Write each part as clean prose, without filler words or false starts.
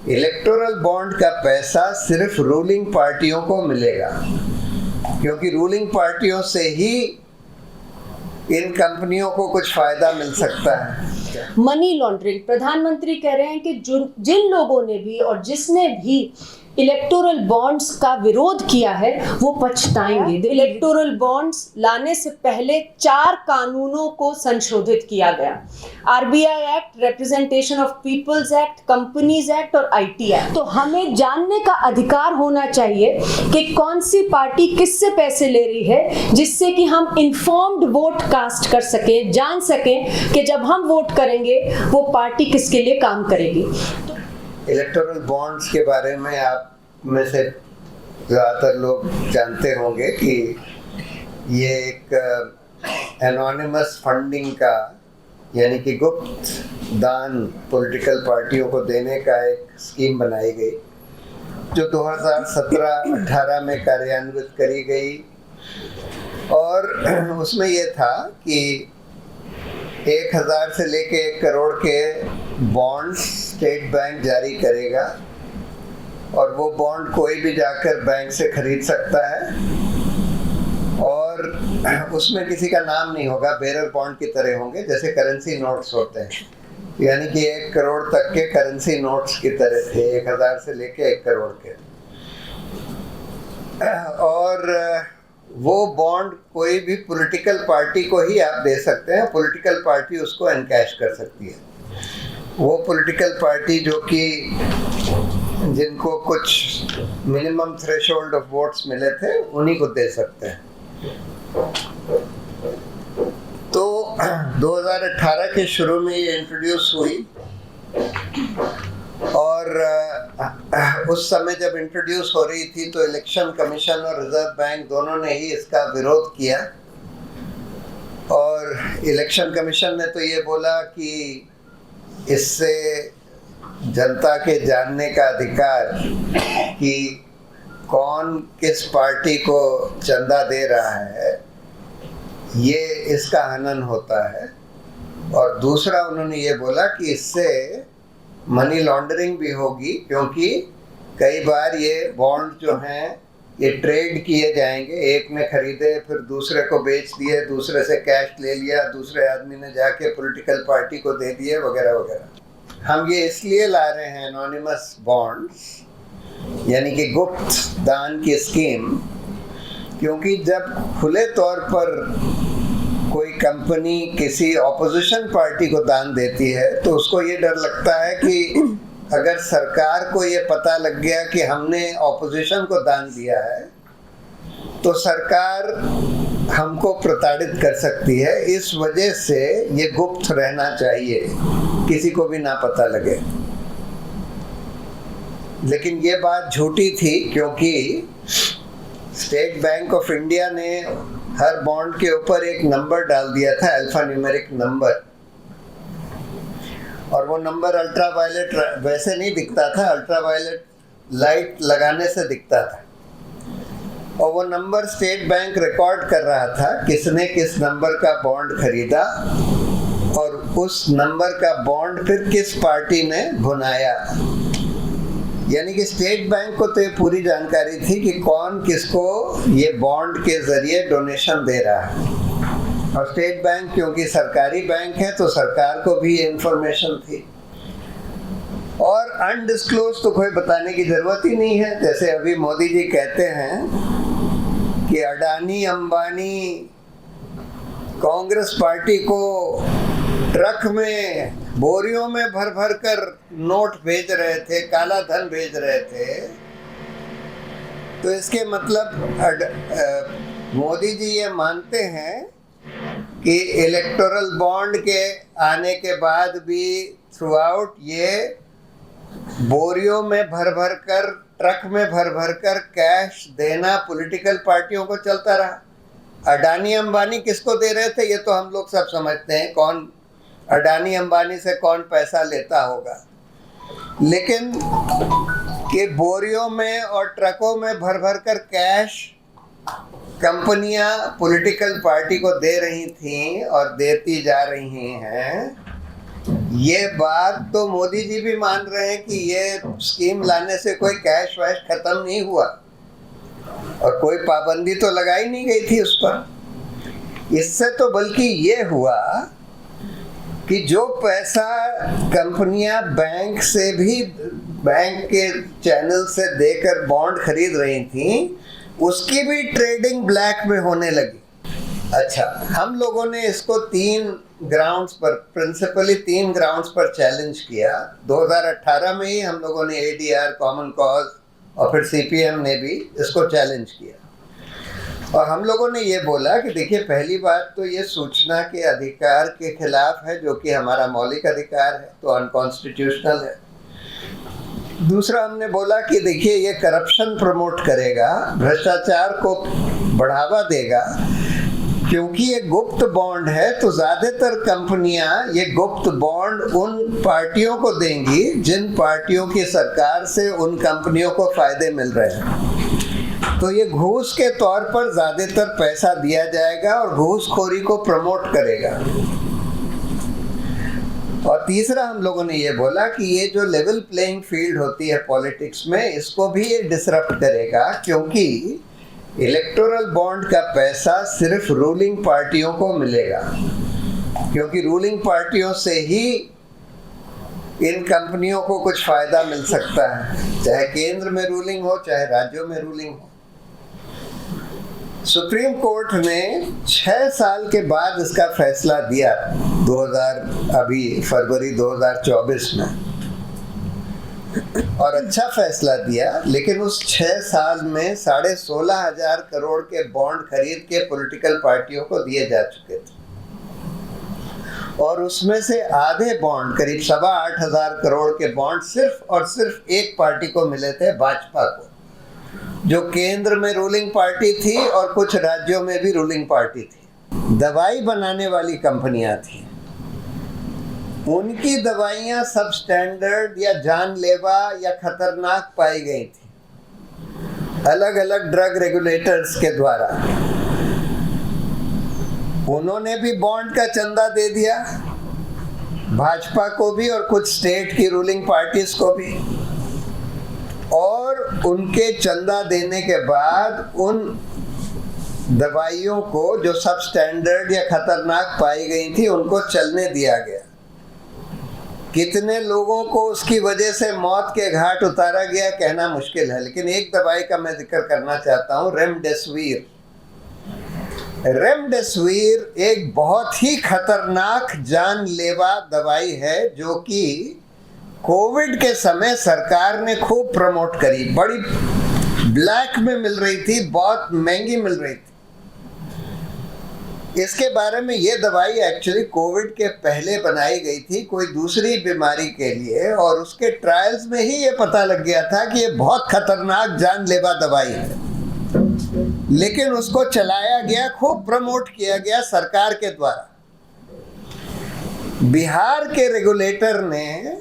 Electoral bond का पैसा सिर्फ रूलिंग पार्टियों को मिलेगा, क्योंकि रूलिंग पार्टियों से ही इन कंपनियों को कुछ फायदा मिल सकता है। मनी लॉन्ड्रिंग, प्रधानमंत्री कह रहे हैं कि जिन लोगों ने भी और जिसने भी इलेक्टोरल बॉन्ड्स का विरोध किया है वो पछताएंगे। इलेक्टोरल बॉन्ड्स लाने से पहले 4 कानूनों को संशोधित किया गया, RBI act, representation of people's act, companies act और आईटी एक्ट। तो हमें जानने का अधिकार होना चाहिए कि कौन सी पार्टी किससे पैसे ले रही है, जिससे कि हम इन्फॉर्म्ड वोट कास्ट कर सकें, जान सकें कि जब हम वोट करेंगे वो पार्टी किसके लिए काम करेगी। इलेक्टोरल बॉन्ड्स के बारे में आप में से ज़्यादातर लोग जानते होंगे कि ये एक एनोनिमस फंडिंग का, यानी कि गुप्त दान पॉलिटिकल पार्टियों को देने का एक स्कीम बनाई गई, जो 2017-18 में कार्यान्वित करी गई। और उसमें ये था कि 1000 से लेके 1 करोड़ के बॉन्ड्स स्टेट बैंक जारी करेगा, और वो बॉन्ड कोई भी जाकर बैंक से खरीद सकता है, और उसमें किसी का नाम नहीं होगा, बेरर बॉन्ड की तरह होंगे, जैसे करेंसी नोट्स होते हैं, यानी कि 1 करोड़ तक के करेंसी नोट्स की तरह थे, 1000 से लेके 1 करोड़ के। और वो बॉन्ड कोई भी पॉलिटिकल पार्टी को ही आप दे सकते हैं, पॉलिटिकल पार्टी उसको एनकैश कर सकती है। वो पॉलिटिकल पार्टी जो कि जिनको कुछ मिनिमम थ्रेशोल्ड ऑफ वोट्स मिले थे, उन्हीं को दे सकते हैं। तो 2018 के शुरू में ये इंट्रोड्यूस हुई, और उस समय जब इंट्रोड्यूस हो रही थी तो इलेक्शन कमीशन और रिजर्व बैंक दोनों ने ही इसका विरोध किया। और इलेक्शन कमीशन ने तो ये बोला कि इससे जनता के जानने का अधिकार कि कौन किस पार्टी को चंदा दे रहा है, ये इसका हनन होता है। और दूसरा उन्होंने ये बोला कि इससे मनी लॉन्ड्रिंग भी होगी, क्योंकि कई बार ये बॉन्ड जो हैं ये ट्रेड किए जाएंगे, एक ने खरीदे फिर दूसरे को बेच दिए, दूसरे से कैश ले लिया, दूसरे आदमी ने जाके पॉलिटिकल पार्टी को दे दिए, वगैरह वगैरह। हम ये इसलिए ला रहे हैं एनोनिमस बॉन्ड्स, यानी कि गुप्त दान की स्कीम, क्योंकि जब खुले तौर पर कोई कंपनी किसी ऑपोजिशन पार्टी को दान देती है तो उसको ये डर लगता है कि अगर सरकार को ये पता लग गया कि हमने ऑपोजिशन को दान दिया है तो सरकार हमको प्रताड़ित कर सकती है। इस वजह से ये गुप्त रहना चाहिए, किसी को भी ना पता लगे। लेकिन ये बात झूठी थी, क्योंकि स्टेट बैंक ऑफ इंडिया ने हर बॉन्ड के ऊपर एक नंबर डाल दिया था, अल्फा न्यूमेरिक नंबर, और वो नंबर अल्ट्रावायलेट वैसे नहीं दिखता था, अल्ट्रावायलेट लाइट लगाने से दिखता था। और वो नंबर स्टेट बैंक रिकॉर्ड कर रहा था किसने किस नंबर का बॉन्ड खरीदा, और उस नंबर का बॉन्ड फिर किस पार्टी ने भुनाया। यानी कि स्टेट बैंक को तो ये पूरी जानकारी थी कि कौन किसको ये बॉन्ड के जरिए डोनेशन दे रहा है। और स्टेट बैंक क्योंकि सरकारी बैंक है तो सरकार को भी ये इंफॉर्मेशन थी। और अनडिस्क्लोज तो कोई बताने की जरूरत ही नहीं है। जैसे अभी मोदी जी कहते हैं कि अडानी अंबानी कांग्रेस पार्टी को ट्रक में बोरियों में भर भर कर नोट भेज रहे थे, काला धन भेज रहे थे, तो इसके मतलब मोदी जी ये मानते हैं कि इलेक्टोरल बॉन्ड के आने के बाद भी थ्रू आउट ये बोरियों में भर भर कर, ट्रक में भर भर कर कैश देना पॉलिटिकल पार्टियों को चलता रहा। अडानी अंबानी किसको दे रहे थे ये तो हम लोग सब समझते हैं, कौन अडानी अंबानी से कौन पैसा लेता होगा। लेकिन कि बोरियों में और ट्रकों में भर भर कर कैश कंपनियां पॉलिटिकल पार्टी को दे रही थीं और देती जा रही हैं, ये बात तो मोदी जी भी मान रहे हैं कि ये स्कीम लाने से कोई कैश वैश खत्म नहीं हुआ और कोई पाबंदी तो लगाई नहीं गई थी उस पर। इससे तो बल्कि ये हुआ कि जो पैसा कंपनियां बैंक से भी, बैंक के चैनल से देकर बॉन्ड खरीद रही थी, उसकी भी ट्रेडिंग ब्लैक में होने लगी। अच्छा, हम लोगों ने इसको 3 ग्राउंड्स पर, प्रिंसिपली 3 ग्राउंड्स पर चैलेंज किया। 2018 में ही हम लोगों ने ADR, कॉमन कॉज और फिर CPM ने भी इसको चैलेंज किया। और हम लोगों ने ये बोला कि देखिए, पहली बात तो ये सूचना के अधिकार के खिलाफ है, जो कि हमारा मौलिक अधिकार है, तो अनकॉन्स्टिट्यूशनल है। दूसरा, हमने बोला कि देखिए, ये करप्शन प्रमोट करेगा, भ्रष्टाचार को बढ़ावा देगा, क्योंकि ये गुप्त बॉन्ड है। तो ज्यादातर कंपनियां ये गुप्त बॉन्ड उन पार्टियों को देंगी जिन पार्टियों की सरकार से उन कंपनियों को फायदे मिल रहे हैं। तो ये घूस के तौर पर ज्यादातर पैसा दिया जाएगा और घूसखोरी को प्रमोट करेगा। और तीसरा, हम लोगों ने ये बोला कि ये जो लेवल प्लेइंग फील्ड होती है पॉलिटिक्स में, इसको भी ये डिसरप्ट करेगा, क्योंकि इलेक्टोरल बॉन्ड का पैसा सिर्फ रूलिंग पार्टियों को मिलेगा, क्योंकि रूलिंग पार्टियों से ही इन कंपनियों को कुछ फायदा मिल सकता है, चाहे केंद्र में रूलिंग हो, चाहे राज्यों में रूलिंग हो। सुप्रीम कोर्ट ने 6 साल के बाद इसका फैसला दिया, फरवरी 2024 में, और अच्छा फैसला दिया। लेकिन उस 6 साल में 16,500 करोड़ के बॉन्ड खरीद के पॉलिटिकल पार्टियों को दिए जा चुके थे, और उसमें से आधे बॉन्ड, करीब 8,500 करोड़ के बॉन्ड सिर्फ और सिर्फ एक पार्टी को मिले थे, भाजपा को, जो केंद्र में रूलिंग पार्टी थी और कुछ राज्यों में भी रूलिंग पार्टी थी। दवाई बनाने वाली कंपनियां थी, उनकी दवाइयां सब स्टैंडर्ड या जानलेवा या खतरनाक पाई गई थी अलग अलग ड्रग रेगुलेटर्स के द्वारा। उन्होंने भी बॉन्ड का चंदा दे दिया, भाजपा को भी और कुछ स्टेट की रूलिंग पार्टीज को भी, और उनके चंदा देने के बाद उन दवाइयों को जो सब स्टैंडर्ड या खतरनाक पाई गई थी उनको चलने दिया गया। कितने लोगों को उसकी वजह से मौत के घाट उतारा गया कहना मुश्किल है, लेकिन एक दवाई का मैं जिक्र करना चाहता हूं, रेमडेसिविर। रेमडेसिविर एक बहुत ही खतरनाक जानलेवा दवाई है, जो कि कोविड के समय सरकार ने खूब प्रमोट करी, बड़ी ब्लैक में मिल रही थी, बहुत महंगी मिल रही थी। इसके बारे में ये दवाई एक्चुअली कोविड के पहले बनाई गई थी कोई दूसरी बीमारी के लिए, और उसके ट्रायल्स में ही ये पता लग गया था कि ये बहुत खतरनाक जानलेवा दवाई है, लेकिन उसको चलाया गया, खूब प्रमोट किया गया सरकार के द्वारा। बिहार के रेगुलेटर ने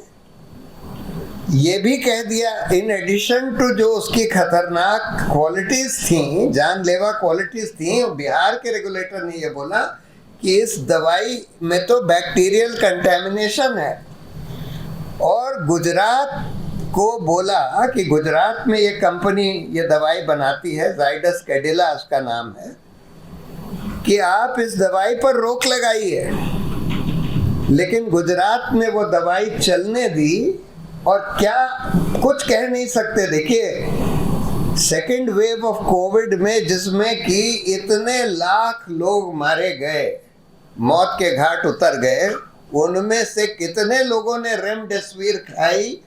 ये भी कह दिया, इन एडिशन टू जो उसकी खतरनाक क्वालिटीज थी, जानलेवा क्वालिटीज थी, बिहार के रेगुलेटर ने ये बोला कि इस दवाई में तो बैक्टीरियल कंटेमिनेशन है। और गुजरात को बोला कि गुजरात में ये कंपनी ये दवाई बनाती है, जाइडस कैडिला उसका नाम है, कि आप इस दवाई पर रोक लगाइए। लेकिन गुजरात ने वो दवाई चलने दी, और क्या कुछ कह नहीं सकते। देखिए, सेकेंड वेव ऑफ कोविड में, जिसमें कि इतने लाख लोग मारे गए, मौत के घाट उतर गए, उनमें से कितने लोगों ने रेमडेसिविर खाई,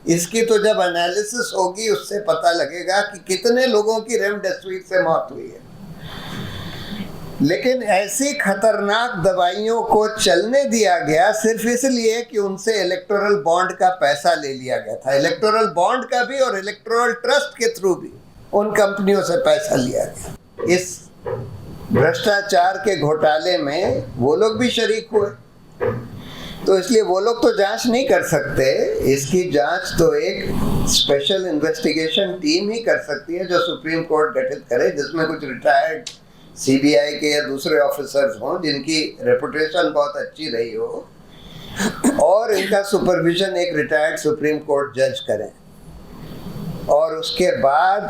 इसकी तो जब एनालिसिस होगी उससे पता लगेगा कि कितने लोगों की रेमडेसिविर से मौत हुई है। लेकिन ऐसी खतरनाक दवाइयों को चलने दिया गया सिर्फ इसलिए कि उनसे इलेक्टोरल बॉन्ड का पैसा ले लिया गया था। इलेक्टोरल बॉन्ड का भी और इलेक्टोरल ट्रस्ट के थ्रू भी उन कंपनियों से पैसा लिया गया। इस भ्रष्टाचार के घोटाले में वो लोग भी शरीक हुए, तो इसलिए वो लोग तो जांच नहीं कर सकते। इसकी जांच तो एक स्पेशल इन्वेस्टिगेशन टीम ही कर सकती है, जो सुप्रीम कोर्ट गठित करे, जिसमें कुछ रिटायर्ड CBI के या दूसरे ऑफिसर्स हों जिनकी रेपुटेशन बहुत अच्छी रही हो, और इनका सुपरविजन एक रिटायर्ड सुप्रीम कोर्ट जज करें, और उसके बाद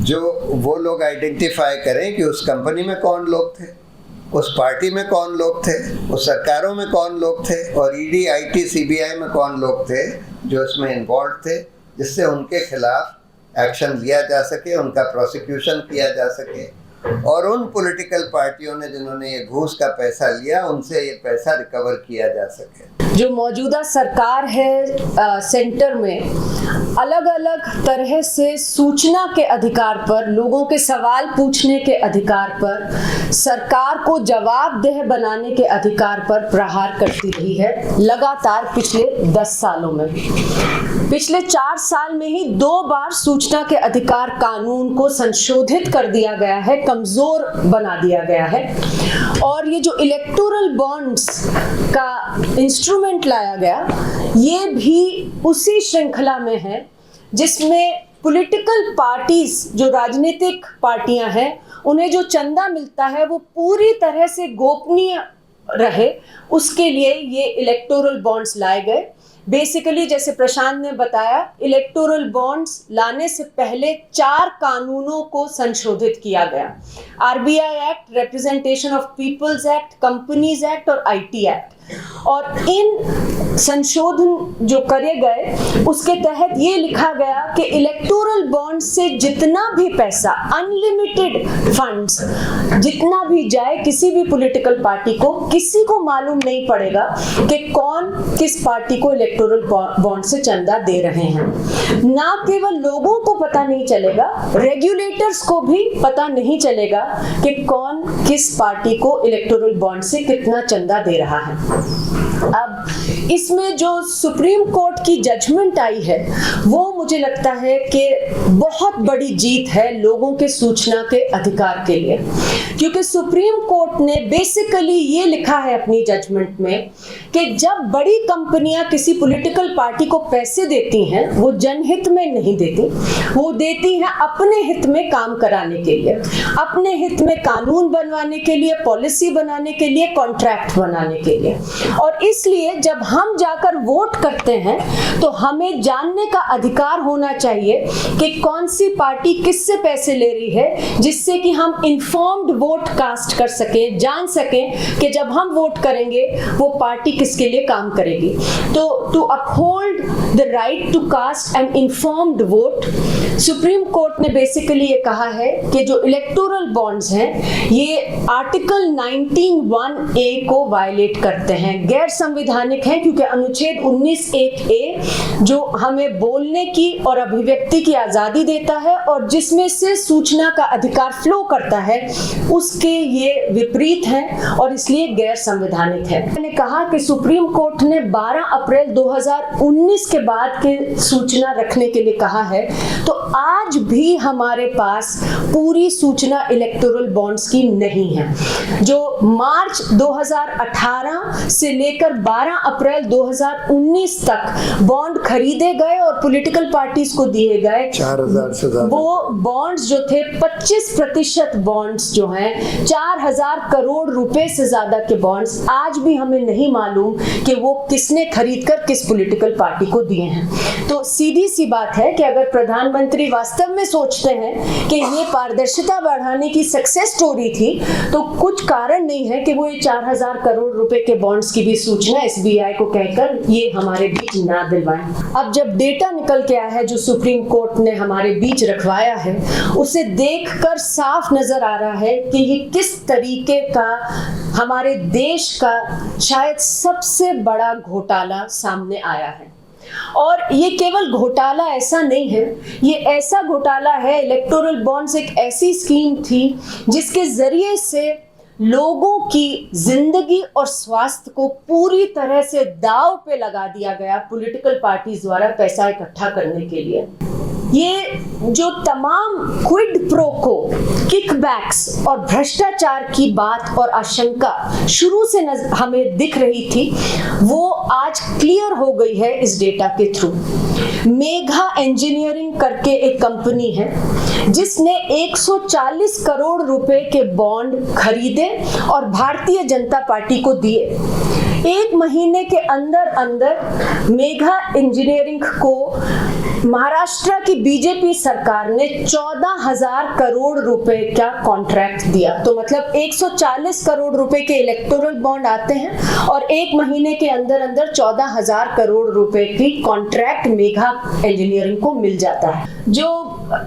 जो वो लोग आइडेंटिफाई करें कि उस कंपनी में कौन लोग थे, उस पार्टी में कौन लोग थे, उस सरकारों में कौन लोग थे, और ईडी, आईटी, सीबीआई में कौन लोग थे जो इसमें इन्वॉल्व थे, जिससे उनके खिलाफ एक्शन लिया जा सके, उनका प्रोसिक्यूशन किया जा सके, और उन पॉलिटिकल पार्टियों ने जिन्होंने ये घूस का पैसा लिया उनसे ये पैसा रिकवर किया जा सके। जो मौजूदा सरकार है सेंटर में, अलग अलग तरह से सूचना के अधिकार पर, लोगों के सवाल पूछने के अधिकार पर, सरकार को जवाबदेह बनाने के अधिकार पर प्रहार करती रही है लगातार पिछले 10 सालों में। पिछले 4 साल में ही 2 बार सूचना के अधिकार कानून को संशोधित कर दिया गया है, कमजोर बना दिया गया है। और ये जो इलेक्टोरल बॉन्ड्स का इंस्ट्रूमेंट लाया गया, ये भी उसी श्रृंखला में है जिसमें पॉलिटिकल पार्टीज, जो राजनीतिक पार्टियां हैं, उन्हें जो चंदा मिलता है वो पूरी तरह से गोपनीय रहे, उसके लिए ये इलेक्टोरल बॉन्ड्स लाए गए। बेसिकली जैसे प्रशांत ने बताया, इलेक्टोरल बॉन्ड्स लाने से पहले 4 कानूनों को संशोधित किया गया। RBI act, representation of people's act, companies act और आईटी एक्ट। और इन संशोधन जो करे गए उसके तहत ये लिखा गया कि इलेक्टोरल बॉन्ड से जितना भी पैसा, अनलिमिटेड फंड्स जितना भी जाए किसी भी पॉलिटिकल पार्टी को, किसी को मालूम नहीं पड़ेगा कि कौन किस पार्टी को इलेक्टोरल बॉन्ड से चंदा दे रहे हैं। ना केवल लोगों को पता नहीं चलेगा, रेगुलेटर्स को भी पता नहीं चलेगा कि कौन किस पार्टी को इलेक्टोरल बॉन्ड से कितना चंदा दे रहा है। अब इसमें जो सुप्रीम कोर्ट की जजमेंट आई है वो मुझे लगता है कि बहुत बड़ी जीत है लोगों के सूचना के अधिकार के लिए, क्योंकि सुप्रीम कोर्ट ने बेसिकली ये लिखा है अपनी जजमेंट में कि जब बड़ी कंपनियां किसी पॉलिटिकल पार्टी को पैसे देती हैं, वो जनहित में नहीं देती, वो देती हैं अपने हित में काम कराने के लिए, अपने हित में कानून बनवाने के लिए, पॉलिसी बनाने के लिए, कॉन्ट्रैक्ट बनाने के लिए। और इसलिए जब हम जाकर वोट करते हैं तो हमें जानने का अधिकार होना चाहिए कि कौन सी पार्टी किससे पैसे ले रही है, जिससे कि हम इन्फॉर्म्ड वोट कास्ट कर सकें, जान सकें कि जब हम वोट करेंगे वो पार्टी किसके लिए काम करेगी। तो to uphold the right to cast an informed vote, supreme court ने बेसिकली ये कहा है कि जो इलेक्टोरल बॉन्ड्स हैं ये आर्टिकल 19(1)(a) को वायलेट करते हैं, गैर संवैधानिक हैं, क्योंकि अनुच्छेद 19(1)(a) जो हमें बोलने की और अभिव्यक्ति की आजादी देता है और जिसमें से सूचना का अधिकार फ्लो करता है, उसके ये विपरीत हैं और इसलिए गैर संवैधानिक है। मैंने कहा कि सुप्रीम कोर्ट ने 12 अप्रैल 2019 के बाद के सूचना रखने के लिए कहा है, तो आज भी हमारे पास पूरी सूचना इलेक्टोरल बॉन्ड्स की नहीं है। जो मार्च 2018 से लेकर 12 अप्रैल 2019 तक बॉन्ड खरीदे गए और पॉलिटिकल पार्टीज को दिए गए, 4000 से ज्यादा वो बॉन्ड्स जो थे 25% बॉन्ड्स जो हैं, 4000 करोड़ रुपए से ज्यादा के बॉन्ड्स, आज भी हमें नहीं मालूम कि वो किसने खरीदकर किस पॉलिटिकल पार्टी को दिए हैं। तो सीधी सी बात है कि अगर प्रधानमंत्री वास्तव में सोचते हैं कि ये पारदर्शिता बढ़ाने की सक्सेस स्टोरी थी, तो कुछ कारण नहीं है कि वो ये 4000 करोड़ रुपए के बॉन्ड्स की भी सूचना एसबीआई को कहकर ये हमारे बीच ना दिलवाएं। अब जब डेटा निकल के आया है जो सुप्रीम कोर्ट ने हमारे बीच रखवाया है, उसे देखकर साफ नजर आ रहा है कि ये किस तरीके का हमारे देश का शायद सबसे बड़ा घोटाला सामने आया है। और ये केवल घोटाला ऐसा नहीं है, ये ऐसा घोटाला है, इलेक्टोरल बॉन्ड्स एक ऐसी स्कीम थी जिसके जरिए से लोगों की जिंदगी और स्वास्थ्य को पूरी तरह से दांव पे लगा दिया गया पॉलिटिकल पार्टीज द्वारा पैसा इकट्ठा करने के लिए। ये जो तमाम क्विड प्रो को, किकबैक्स और भ्रष्टाचार की बात और आशंका शुरू से हमें दिख रही थी, वो आज क्लियर हो गई है इस डेटा के थ्रू। मेघा इंजीनियरिंग करके एक कंपनी है जिसने 140 करोड़ रुपए के बॉन्ड खरीदे और भारतीय जनता पार्टी को दिए। 1 महीने के अंदर अंदर मेघा इंजीनियरिंग को महाराष्ट्र की बीजेपी सरकार ने 14,000 करोड़ रुपए का कॉन्ट्रैक्ट दिया। तो मतलब 140 करोड़ रुपए के इलेक्टोरल बॉन्ड आते हैं और 1 महीने के अंदर अंदर 14,000 करोड़ रुपए की कॉन्ट्रैक्ट मेघा इंजीनियरिंग को मिल जाता है। जो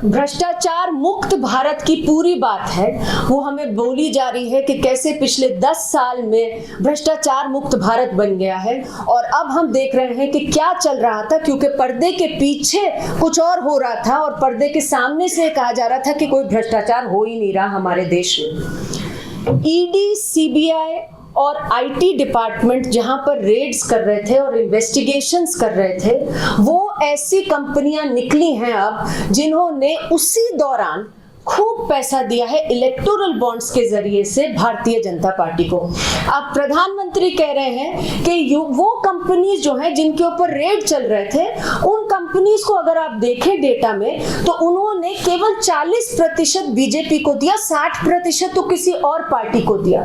भ्रष्टाचार मुक्त भारत की पूरी बात है वो हमें बोली जा रही है कि कैसे पिछले 10 साल में भ्रष्टाचार मुक्त भारत बन गया है, और अब हम देख रहे हैं कि क्या चल रहा था, क्योंकि पर्दे के पीछे कुछ और हो रहा था और पर्दे के सामने से कहा जा रहा था कि कोई भ्रष्टाचार हो ही नहीं रहा हमारे देश में। ईडी, सीबीआई और आईटी डिपार्टमेंट जहां पर रेड्स कर रहे थे और इन्वेस्टिगेशंस कर रहे थे, वो ऐसी कंपनियां निकली हैं अब जिन्होंने उसी दौरान खूब पैसा दिया है इलेक्टोरल बॉन्ड्स के जरिए से भारतीय जनता पार्टी को। अब प्रधानमंत्री कह रहे हैं कि वो कंपनीज जो हैं जिनके ऊपर रेड चल रहे थे, उन कंपनीज को अगर आप देखें डेटा में तो उन्होंने केवल 40% बीजेपी को दिया, 60% तो किसी और पार्टी को दिया।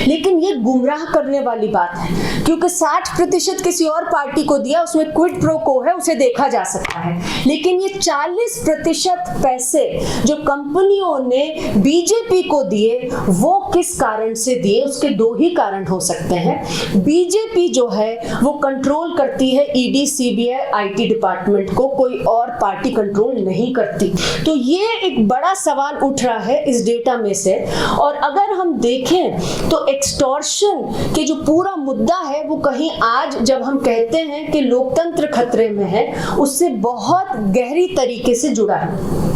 लेकिन ये गुमराह करने वाली बात है, क्योंकि 60% किसी और पार्टी को दिया, उसमें क्विड प्रो को है, उसे देखा जा सकता है। लेकिन ये 40% पैसे जो कंपनी ने बीजेपी को दिए, वो किस कारण से दिए? उसके 2 ही कारण हो सकते हैं। बीजेपी जो है वो कंट्रोल करती है ईडी, सीबीआई, आईटी डिपार्टमेंट को, कोई और पार्टी कंट्रोल नहीं करती। तो ये एक बड़ा सवाल उठ रहा है इस डेटा में से। और अगर हम देखें तो एक्सटॉर्शन के जो पूरा मुद्दा है वो कहीं आज जब हम कहते हैं कि लोकतंत्र खतरे में है, उससे बहुत गहरी तरीके से जुड़ा है।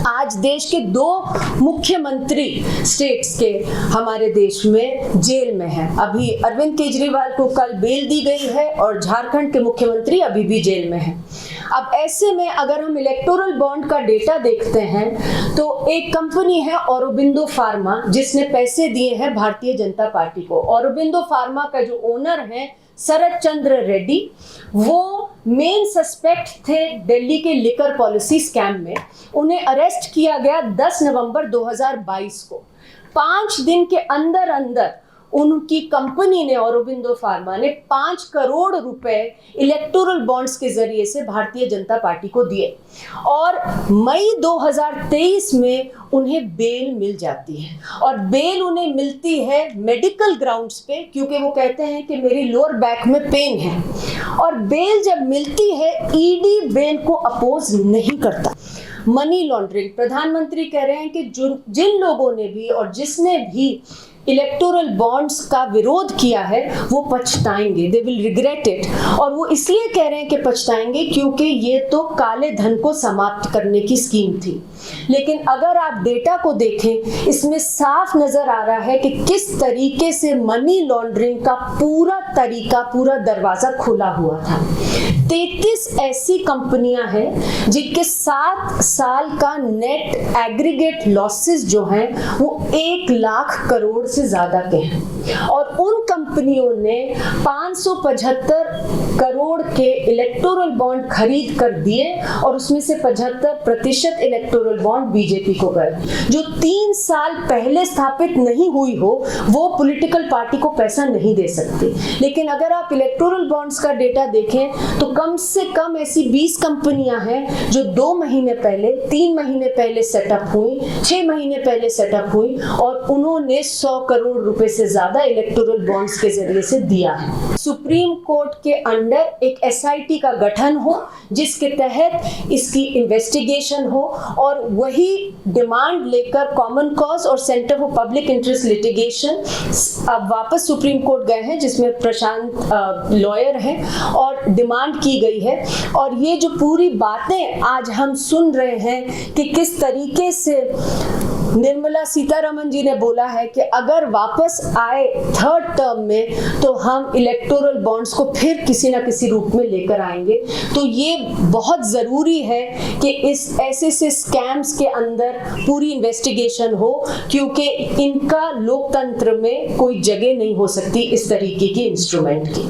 आज देश के 2 मुख्यमंत्री स्टेट्स के हमारे देश में जेल में हैं। अभी अरविंद केजरीवाल को कल बेल दी गई है और झारखंड के मुख्यमंत्री अभी भी जेल में हैं। अब ऐसे में अगर हम इलेक्टोरल बॉन्ड का डेटा देखते हैं तो एक कंपनी है औरोबिंदो फार्मा, जिसने पैसे दिए हैं भारतीय जनता पार्टी को। औरोबिंदो फार्मा का जो ओनर है शरद चंद्र रेड्डी, वो मेन सस्पेक्ट थे दिल्ली के लिकर पॉलिसी स्कैम में। उन्हें अरेस्ट किया गया 10 नवंबर 2022 को। 5 दिन के अंदर अंदर उनकी कंपनी ने, औरोबिंदो फार्मा ने 5 करोड़ रुपए इलेक्टोरल बॉन्ड्स के जरिए से भारतीय जनता पार्टी को दिए और मई 2023 में उन्हें बेल मिल जाती है। और बेल उन्हें मिलती है मेडिकल ग्राउंड्स पे, क्योंकि वो कहते हैं कि मेरी लोअर बैक में पेन है। और बेल जब मिलती है, ईडी बेल को अपोज नहीं करता। मनी लॉन्ड्रिंग, प्रधानमंत्री कह रहे हैं कि जिन लोगों ने भी और जिसने भी इलेक्टोरल बॉन्ड्स का विरोध किया है वो पछताएंगे, दे विल रिग्रेट इट। और वो इसलिए कह रहे हैं कि पछताएंगे क्योंकि ये तो काले धन को समाप्त करने की स्कीम थी। लेकिन अगर आप डेटा को देखें, इसमें साफ नजर आ रहा है कि किस तरीके से मनी लॉन्ड्रिंग का पूरा तरीका, पूरा दरवाजा खुला हुआ था। 33 ऐसी कंपनियां हैं जिनके 7 साल का नेट एग्रीगेट लॉसेस जो हैं वो 1 लाख करोड़ से ज्यादा के हैं। और उन कंपनियों ने 575 करोड़ के इलेक्टोरल बॉन्ड खरीद कर दिए और उसमें से 75% इलेक्टोरल बॉन्ड बीजेपी को गए। जो 3 साल पहले स्थापित नहीं हुई हो वो पॉलिटिकल पार्टी को पैसा नहीं दे सकती। लेकिन अगर आप इलेक्टोरल बॉन्ड्स का डेटा देखें तो कम से कम ऐसी 20 कंपनियां हैं जो 2 महीने पहले, 3 महीने पहले सेटअप हुई, 6 महीने पहले सेटअप हुई और उन्होंने 100 करोड़ रुपए से ज्यादा इलेक्टोरल बॉन्ड्स के जरिए से दिया है। सुप्रीम कोर्ट के अंडर एक एसआईटी का गठन हो जिसके तहत इसकी इन्वेस्टिगेशन हो और वही डिमांड लेकर कॉमन कॉज और centre for public interest litigation अब वापस सुप्रीम कोर्ट गए हैं, जिसमें प्रशांत लॉयर हैं, और डिमांड की गई है। और ये जो पूरी बातें आज हम सुन रहे हैं कि किस तरीके से निर्मला सीतारमण जी ने बोला है कि अगर वापस आए 3rd टर्म में तो हम इलेक्टोरल बॉन्ड्स को फिर किसी ना किसी रूप में लेकर आएंगे। तो ये बहुत ज़रूरी है कि इस ऐसे स्कैम्स के अंदर पूरी इन्वेस्टिगेशन हो, क्योंकि इनका लोकतंत्र में कोई जगह नहीं हो सकती इस तरीके की इंस्ट्रूमेंट की।